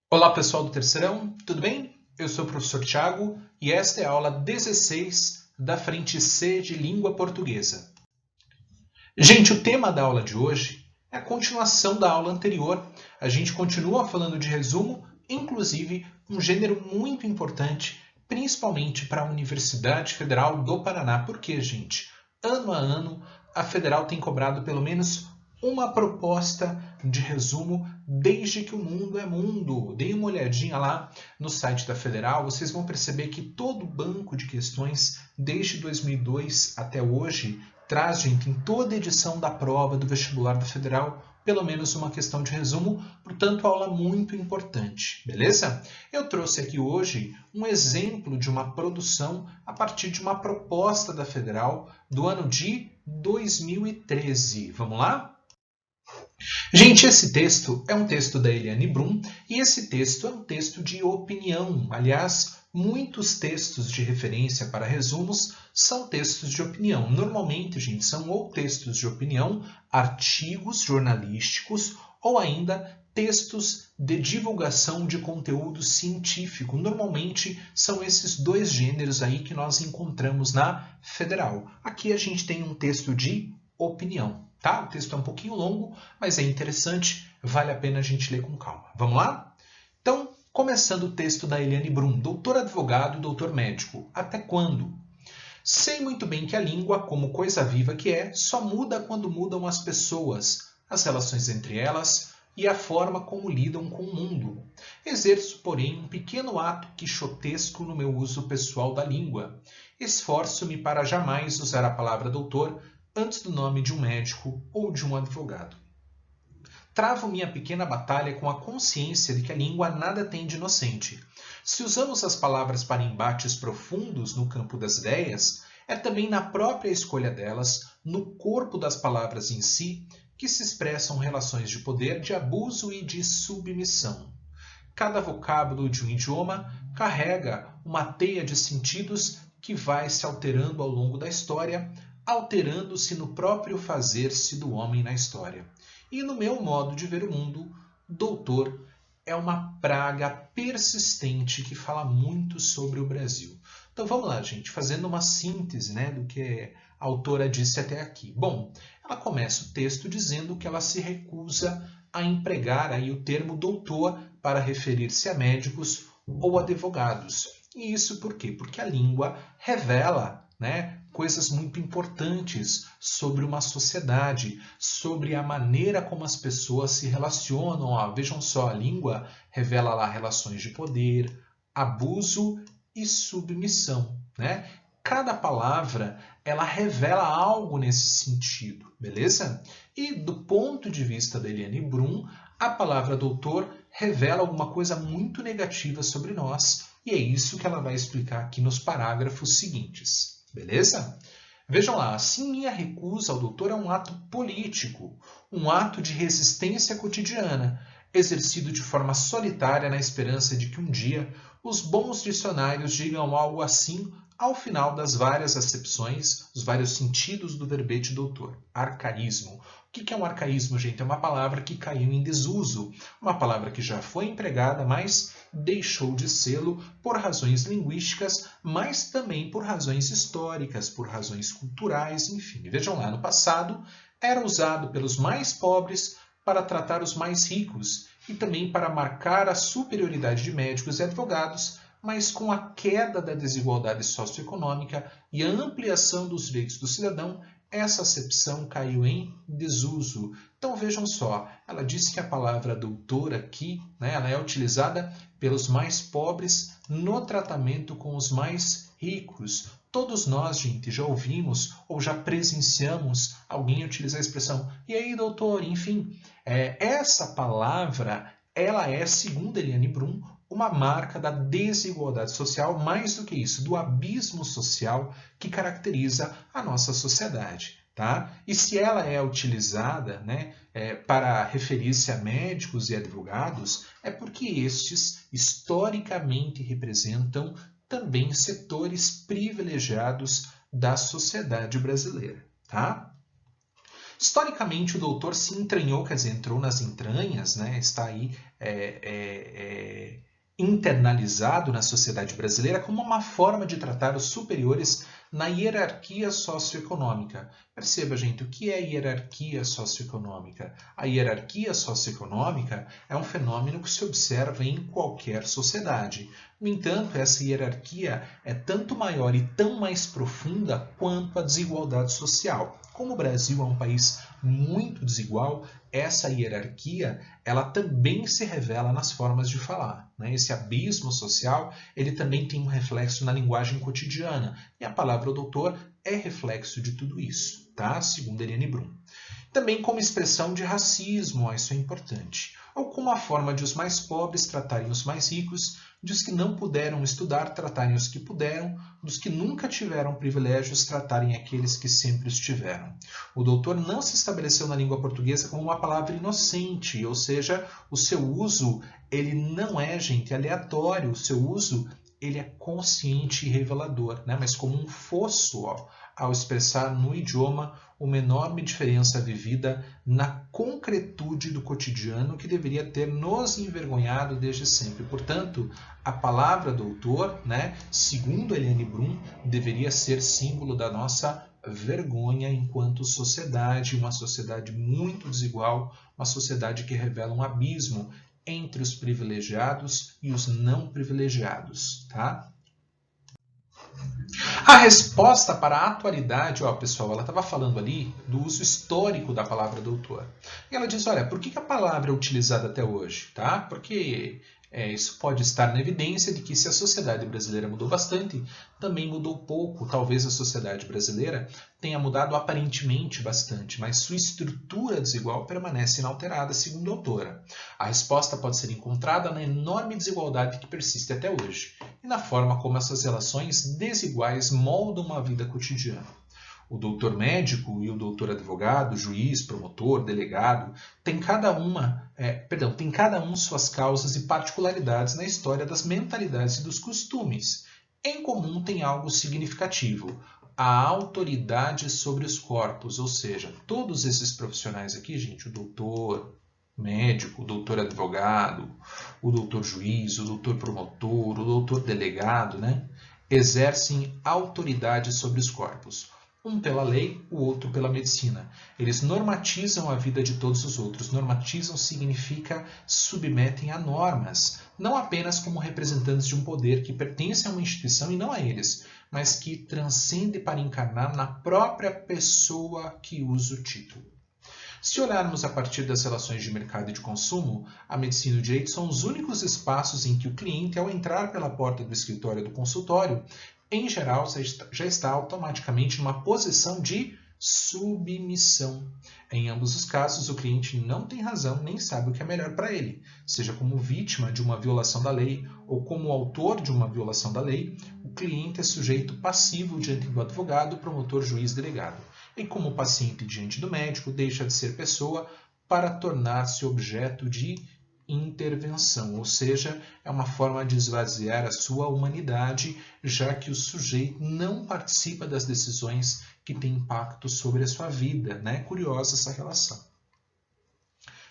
Olá pessoal do Terceirão, tudo bem? Eu sou o professor Thiago e esta é a aula 16 da frente C de Língua Portuguesa. Gente, o tema da aula de hoje é a continuação da aula anterior. A gente continua falando de resumo, inclusive um gênero muito importante, principalmente para a Universidade Federal do Paraná. Por quê, gente? Ano a ano, a Federal tem cobrado pelo menos uma proposta de resumo desde que o mundo é mundo. Deem uma olhadinha lá no site da Federal, vocês vão perceber que todo o banco de questões, desde 2002 até hoje, traz, gente, em toda edição da prova do vestibular da Federal, pelo menos uma questão de resumo, portanto, aula muito importante, beleza? Eu trouxe aqui hoje um exemplo de uma produção a partir de uma proposta da Federal do ano de 2013. Vamos lá? Gente, esse texto é um texto da Eliane Brum e esse texto é um texto de opinião. Aliás, muitos textos de referência para resumos são textos de opinião. Normalmente, gente, são ou textos de opinião, artigos jornalísticos ou ainda textos de divulgação de conteúdo científico. Normalmente são esses dois gêneros aí que nós encontramos na Federal. Aqui a gente tem um texto de opinião. Tá? O texto é um pouquinho longo, mas é interessante, vale a pena a gente ler com calma. Vamos lá? Então, começando o texto da Eliane Brum, doutor advogado e doutor médico. Até quando? Sei muito bem que a língua, como coisa viva que é, só muda quando mudam as pessoas, as relações entre elas e a forma como lidam com o mundo. Exerço, porém, um pequeno ato quixotesco no meu uso pessoal da língua. Esforço-me para jamais usar a palavra doutor antes do nome de um médico ou de um advogado. Travo minha pequena batalha com a consciência de que a língua nada tem de inocente. Se usamos as palavras para embates profundos no campo das ideias, é também na própria escolha delas, no corpo das palavras em si, que se expressam relações de poder, de abuso e de submissão. Cada vocábulo de um idioma carrega uma teia de sentidos que vai se alterando ao longo da história, alterando-se no próprio fazer-se do homem na história. E no meu modo de ver o mundo, doutor é uma praga persistente que fala muito sobre o Brasil. Então vamos lá, gente, fazendo uma síntese, do que a autora disse até aqui. Bom, ela começa o texto dizendo que ela se recusa a empregar aí o termo doutor para referir-se a médicos ou advogados. E isso por quê? Porque a língua revela, coisas muito importantes sobre uma sociedade, sobre a maneira como as pessoas se relacionam. Vejam só, a língua revela lá relações de poder, abuso e submissão. Cada palavra ela revela algo nesse sentido, beleza? E do ponto de vista da Eliane Brum, a palavra doutor revela alguma coisa muito negativa sobre nós, e é isso que ela vai explicar aqui nos parágrafos seguintes. Beleza? Vejam lá, assim minha recusa ao doutor é um ato político, um ato de resistência cotidiana, exercido de forma solitária na esperança de que um dia os bons dicionários digam algo assim ao final das várias acepções, os vários sentidos do verbete doutor. Arcaísmo. O que é um arcaísmo, gente? É uma palavra que caiu em desuso, uma palavra que já foi empregada, mas deixou de sê-lo por razões linguísticas, mas também por razões históricas, por razões culturais, enfim. Vejam lá, no passado era usado pelos mais pobres para tratar os mais ricos e também para marcar a superioridade de médicos e advogados, mas com a queda da desigualdade socioeconômica e a ampliação dos direitos do cidadão, essa acepção caiu em desuso. Então vejam só, ela disse que a palavra doutor aqui, ela é utilizada pelos mais pobres no tratamento com os mais ricos. Todos nós, gente, já ouvimos ou já presenciamos alguém utilizar a expressão "e aí, doutor?" Enfim, essa palavra, ela é, segundo Eliane Brum, uma marca da desigualdade social, mais do que isso, do abismo social que caracteriza a nossa sociedade. Tá? E se ela é utilizada para referir-se a médicos e advogados, é porque estes historicamente representam também setores privilegiados da sociedade brasileira. Tá? Historicamente, o doutor se entranhou, quer dizer, entrou nas entranhas, está aí internalizado na sociedade brasileira como uma forma de tratar os superiores na hierarquia socioeconômica. Perceba, gente, o que é hierarquia socioeconômica? A hierarquia socioeconômica é um fenômeno que se observa em qualquer sociedade. No entanto, essa hierarquia é tanto maior e tão mais profunda quanto a desigualdade social. Como o Brasil é um país muito desigual, essa hierarquia ela também se revela nas formas de falar, né? Esse abismo social ele também tem um reflexo na linguagem cotidiana, e a palavra doutor é reflexo de tudo isso, tá? Segundo Eliane Brum. Também como expressão de racismo, isso é importante, ou como a forma de os mais pobres tratarem os mais ricos, de os que não puderam estudar tratarem os que puderam, dos que nunca tiveram privilégios tratarem aqueles que sempre os tiveram. O doutor não se estabeleceu na língua portuguesa como uma palavra inocente, ou seja, o seu uso ele não é, gente, aleatório, o seu uso ele é consciente e revelador, né? Mas como um fosso, ao expressar no idioma uma enorme diferença vivida na concretude do cotidiano que deveria ter nos envergonhado desde sempre. Portanto, a palavra doutor, né, segundo Eliane Brum, deveria ser símbolo da nossa vergonha enquanto sociedade, uma sociedade muito desigual, uma sociedade que revela um abismo entre os privilegiados e os não privilegiados, tá? A resposta para a atualidade, ó, pessoal, ela estava falando ali do uso histórico da palavra doutor. E ela diz, olha, por que a palavra é utilizada até hoje? Tá? Porque isso pode estar na evidência de que se a sociedade brasileira mudou bastante, também mudou pouco. Talvez a sociedade brasileira tenha mudado aparentemente bastante, mas sua estrutura desigual permanece inalterada, segundo a autora. A resposta pode ser encontrada na enorme desigualdade que persiste até hoje e na forma como essas relações desiguais moldam uma vida cotidiana. O doutor médico e o doutor advogado, juiz, promotor, delegado, tem cada um suas causas e particularidades na história das mentalidades e dos costumes. Em comum tem algo significativo, a autoridade sobre os corpos, ou seja, todos esses profissionais aqui, gente, o doutor médico, o doutor advogado, o doutor juiz, o doutor promotor, o doutor delegado, né, exercem autoridade sobre os corpos. Um pela lei, o outro pela medicina. Eles normatizam a vida de todos os outros. Normatizam significa submetem a normas, não apenas como representantes de um poder que pertence a uma instituição e não a eles, mas que transcende para encarnar na própria pessoa que usa o título. Se olharmos a partir das relações de mercado e de consumo, a medicina e o direito são os únicos espaços em que o cliente, ao entrar pela porta do escritório ou do consultório, em geral, já está automaticamente numa posição de submissão. Em ambos os casos, o cliente não tem razão nem sabe o que é melhor para ele. Seja como vítima de uma violação da lei ou como autor de uma violação da lei, o cliente é sujeito passivo diante do advogado, promotor, juiz, delegado. E como paciente diante do médico, deixa de ser pessoa para tornar-se objeto de intervenção, ou seja, é uma forma de esvaziar a sua humanidade, já que o sujeito não participa das decisões que têm impacto sobre a sua vida, né? Curiosa essa relação.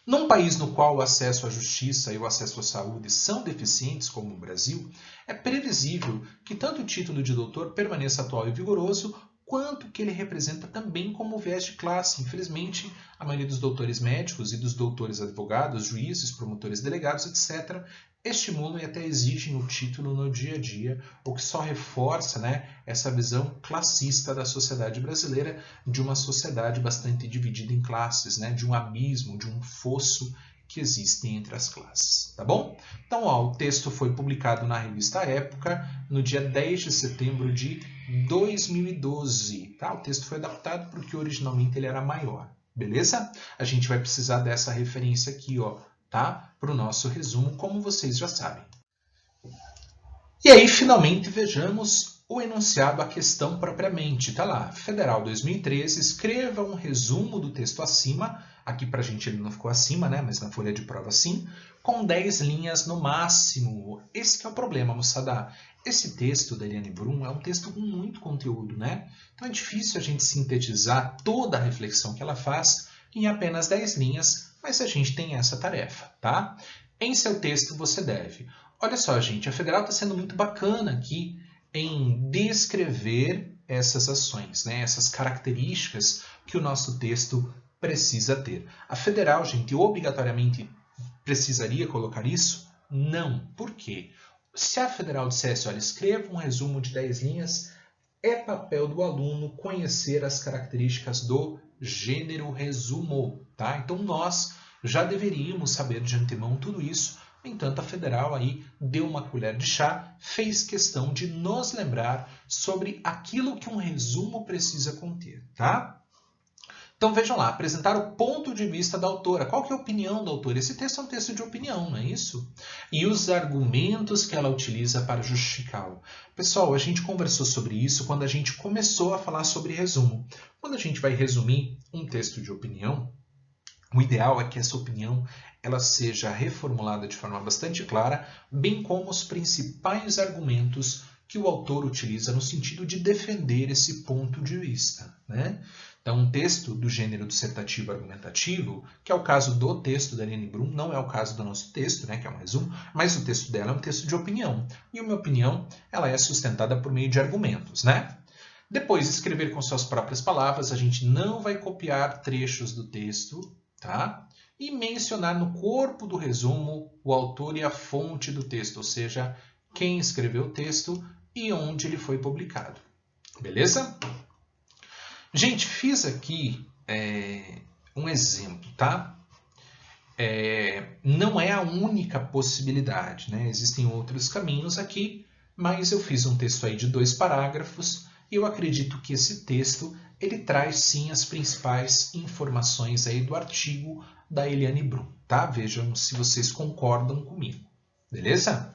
Num país no qual o acesso à justiça e o acesso à saúde são deficientes, como o Brasil, é previsível que tanto o título de doutor permaneça atual e vigoroso, quanto que ele representa também como viés de classe. Infelizmente, a maioria dos doutores médicos e dos doutores advogados, juízes, promotores, delegados, etc., estimulam e até exigem o título no dia a dia, o que só reforça, né, essa visão classista da sociedade brasileira, de uma sociedade bastante dividida em classes, né, de um abismo, de um fosso que existem entre as classes, tá bom? Então, ó, o texto foi publicado na revista Época no dia 10 de setembro de 2012, tá? O texto foi adaptado porque originalmente ele era maior, beleza? A gente vai precisar dessa referência aqui, ó, tá? Para o nosso resumo, como vocês já sabem. E aí, finalmente, vejamos o enunciado, a questão propriamente. Tá lá, Federal 2013, escreva um resumo do texto acima. Aqui para a gente ele não ficou acima, né? Mas na folha de prova sim, com 10 linhas no máximo. Esse que é o problema, moçada. Esse texto da Eliane Brum é um texto com muito conteúdo, né? Então é difícil a gente sintetizar toda a reflexão que ela faz em apenas 10 linhas, mas a gente tem essa tarefa, tá? Em seu texto você deve Olha só, gente, a Federal está sendo muito bacana aqui em descrever essas ações, né? Essas características que o nosso texto precisa ter. A Federal, gente, obrigatoriamente precisaria colocar isso? Não. Por quê? Se a Federal dissesse, olha, escreva um resumo de 10 linhas, é papel do aluno conhecer as características do gênero resumo, tá? Então nós já deveríamos saber de antemão tudo isso. No entanto, a Federal aí deu uma colher de chá, fez questão de nos lembrar sobre aquilo que um resumo precisa conter, tá? Então vejam lá, apresentar o ponto de vista da autora. Qual que é a opinião da autora? Esse texto é um texto de opinião, não é isso? E os argumentos que ela utiliza para justificá-lo. Pessoal, a gente conversou sobre isso quando a gente começou a falar sobre resumo. Quando a gente vai resumir um texto de opinião, o ideal é que essa opinião ela seja reformulada de forma bastante clara, bem como os principais argumentos que o autor utiliza no sentido de defender esse ponto de vista, né? Então, um texto do gênero dissertativo argumentativo, que é o caso do texto da Eliane Brum, não é o caso do nosso texto, né, que é um resumo, mas o texto dela é um texto de opinião. E a minha opinião ela é sustentada por meio de argumentos, né? Depois, escrever com suas próprias palavras, a gente não vai copiar trechos do texto, tá? E mencionar no corpo do resumo o autor e a fonte do texto, ou seja, quem escreveu o texto e onde ele foi publicado. Beleza? Gente, fiz aqui um exemplo, tá? Não é a única possibilidade, né? Existem outros caminhos aqui, mas eu fiz um texto aí de 2 parágrafos e eu acredito que esse texto ele traz sim as principais informações aí do artigo da Eliane Brum, tá? Vejam se vocês concordam comigo, beleza?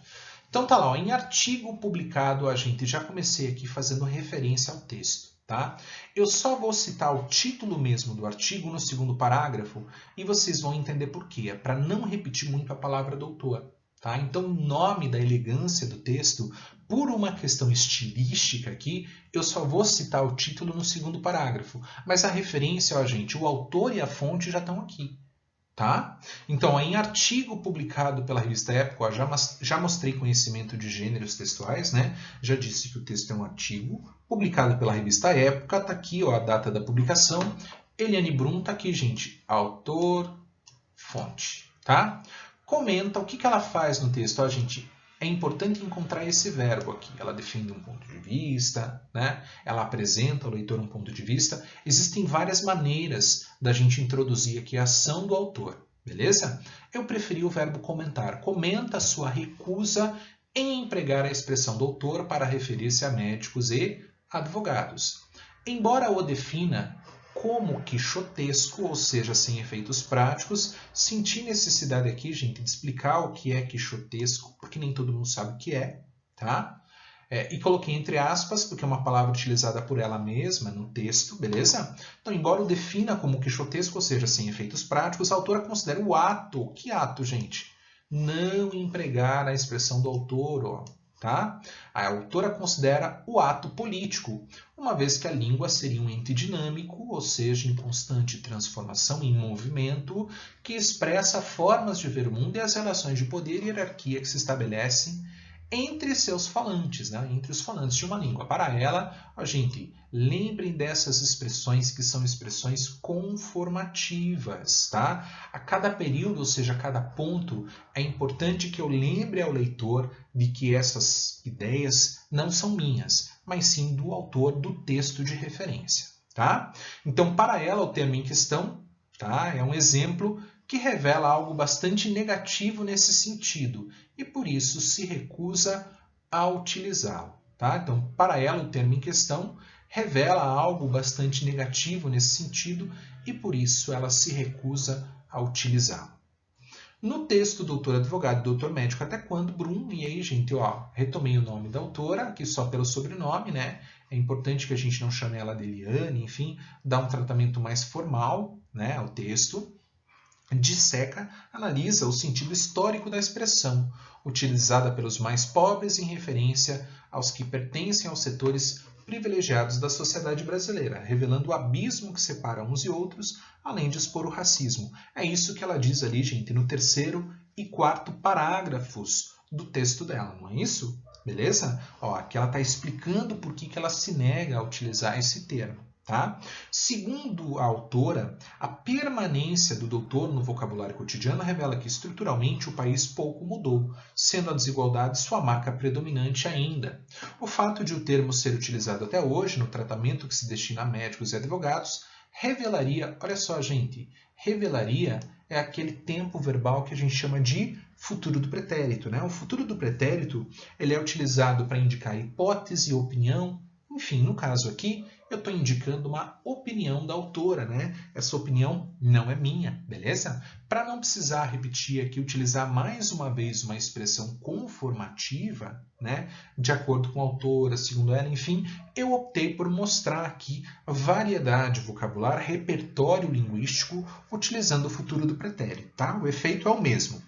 Então tá lá, ó, em artigo publicado a gente já comecei aqui fazendo referência ao texto, tá? Eu só vou citar o título mesmo do artigo no 2º parágrafo e vocês vão entender por quê. É para não repetir muito a palavra doutor, tá? Então o nome da elegância do texto, por uma questão estilística aqui, eu só vou citar o título no 2º parágrafo. Mas a referência, ó, gente, o autor e a fonte já estão aqui. Tá? Então, em artigo publicado pela revista Época, ó, já mostrei conhecimento de gêneros textuais, né? Já disse que o texto é um artigo publicado pela revista Época, está aqui ó, a data da publicação. Eliane Brum está aqui, gente, autor, fonte, tá? Comenta o que ela faz no texto, ó, gente. É importante encontrar esse verbo aqui. Ela defende um ponto de vista, né? Ela apresenta ao leitor um ponto de vista. Existem várias maneiras da gente introduzir aqui a ação do autor, beleza? Eu preferi o verbo comentar. Comenta a sua recusa em empregar a expressão do autor para referir-se a médicos e advogados. Embora o defina como quixotesco, ou seja, sem efeitos práticos, senti necessidade aqui, gente, de explicar o que é quixotesco, porque nem todo mundo sabe o que é, tá? E coloquei entre aspas, porque é uma palavra utilizada por ela mesma no texto, beleza? Então, embora o defina como quixotesco, ou seja, sem efeitos práticos, a autora considera o ato. Que ato, gente? Não empregar a expressão do autor, ó. Tá? A autora considera o ato político, uma vez que a língua seria um ente dinâmico, ou seja, em constante transformação, em movimento, que expressa formas de ver o mundo e as relações de poder e hierarquia que se estabelecem entre seus falantes, né? Entre os falantes de uma língua. Para ela, a gente, lembrem dessas expressões que são expressões conformativas, tá? A cada período, ou seja, a cada ponto, é importante que eu lembre ao leitor de que essas ideias não são minhas, mas sim do autor do texto de referência, tá? Então, para ela, o termo em questão, tá? É um exemplo que revela algo bastante negativo nesse sentido e, por isso, se recusa a utilizá-lo. Tá? Então, para ela, o termo em questão revela algo bastante negativo nesse sentido e, por isso, ela se recusa a utilizá-lo. No texto doutor advogado e doutor médico até quando, Brum, e aí, gente, ó, retomei o nome da autora, aqui só pelo sobrenome, né? É importante que a gente não chame ela de Eliane, enfim, dá um tratamento mais formal, né, ao texto. Disseca, analisa o sentido histórico da expressão, utilizada pelos mais pobres em referência aos que pertencem aos setores privilegiados da sociedade brasileira, revelando o abismo que separa uns e outros, além de expor o racismo. É isso que ela diz ali, gente, no 3º e 4º parágrafos do texto dela, não é isso? Beleza? Ó, aqui ela está explicando por que ela se nega a utilizar esse termo. Tá? Segundo a autora, a permanência do doutor no vocabulário cotidiano revela que estruturalmente o país pouco mudou, sendo a desigualdade sua marca predominante ainda. O fato de o termo ser utilizado até hoje no tratamento que se destina a médicos e advogados revelaria, olha só gente, revelaria é aquele tempo verbal que a gente chama de futuro do pretérito. Né? O futuro do pretérito ele é utilizado para indicar hipótese, opinião, enfim, no caso aqui, eu estou indicando uma opinião da autora, né? Essa opinião não é minha, beleza? Para não precisar repetir aqui, utilizar mais uma vez uma expressão conformativa, né? De acordo com a autora, segundo ela, enfim, eu optei por mostrar aqui variedade vocabular, repertório linguístico, utilizando o futuro do pretérito, tá? O efeito é o mesmo.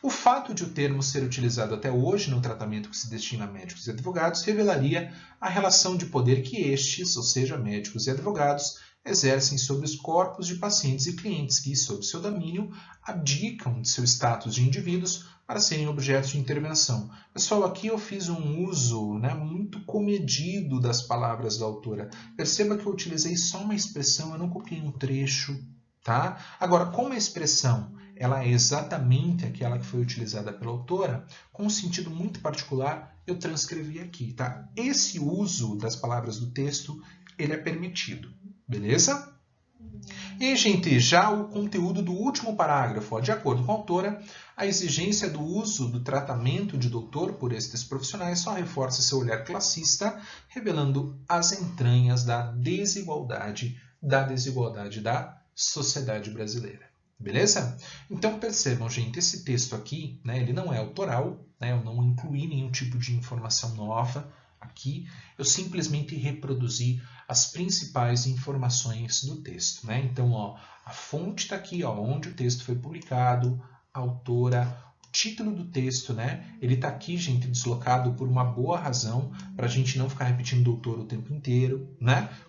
O fato de o termo ser utilizado até hoje no tratamento que se destina a médicos e advogados revelaria a relação de poder que estes, ou seja, médicos e advogados, exercem sobre os corpos de pacientes e clientes que, sob seu domínio, abdicam de seu status de indivíduos para serem objetos de intervenção. Pessoal, aqui eu fiz um uso muito comedido das palavras da autora. Perceba que eu utilizei só uma expressão, eu não copiei um trecho. Tá? Agora, como a expressão ela é exatamente aquela que foi utilizada pela autora, com um sentido muito particular, eu transcrevi aqui. Tá? Esse uso das palavras do texto ele é permitido. Beleza? E, gente, já o conteúdo do último parágrafo, de acordo com a autora, a exigência do uso do tratamento de doutor por estes profissionais só reforça seu olhar classista, revelando as entranhas da desigualdade da sociedade brasileira. Beleza? Então percebam, gente, esse texto aqui, ele não é autoral, eu não incluí nenhum tipo de informação nova aqui, eu simplesmente reproduzi as principais informações do texto. Então, ó, a fonte está aqui, ó, onde o texto foi publicado, a autora, o título do texto, ele está aqui, gente, deslocado por uma boa razão, para a gente não ficar repetindo doutor o tempo inteiro,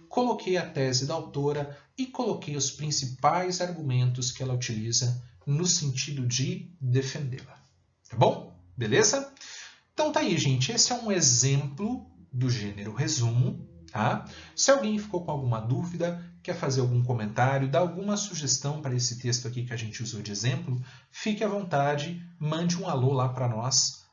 Coloquei a tese da autora e coloquei os principais argumentos que ela utiliza no sentido de defendê-la. Tá bom? Beleza? Então tá aí, gente. Esse é um exemplo do gênero resumo. Tá? Se alguém ficou com alguma dúvida, quer fazer algum comentário, dar alguma sugestão para esse texto aqui que a gente usou de exemplo, fique à vontade, mande um alô lá para nós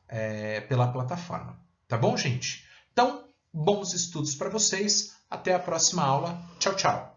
pela plataforma. Tá bom, gente? Então, bons estudos para vocês. Até a próxima aula. Tchau, tchau.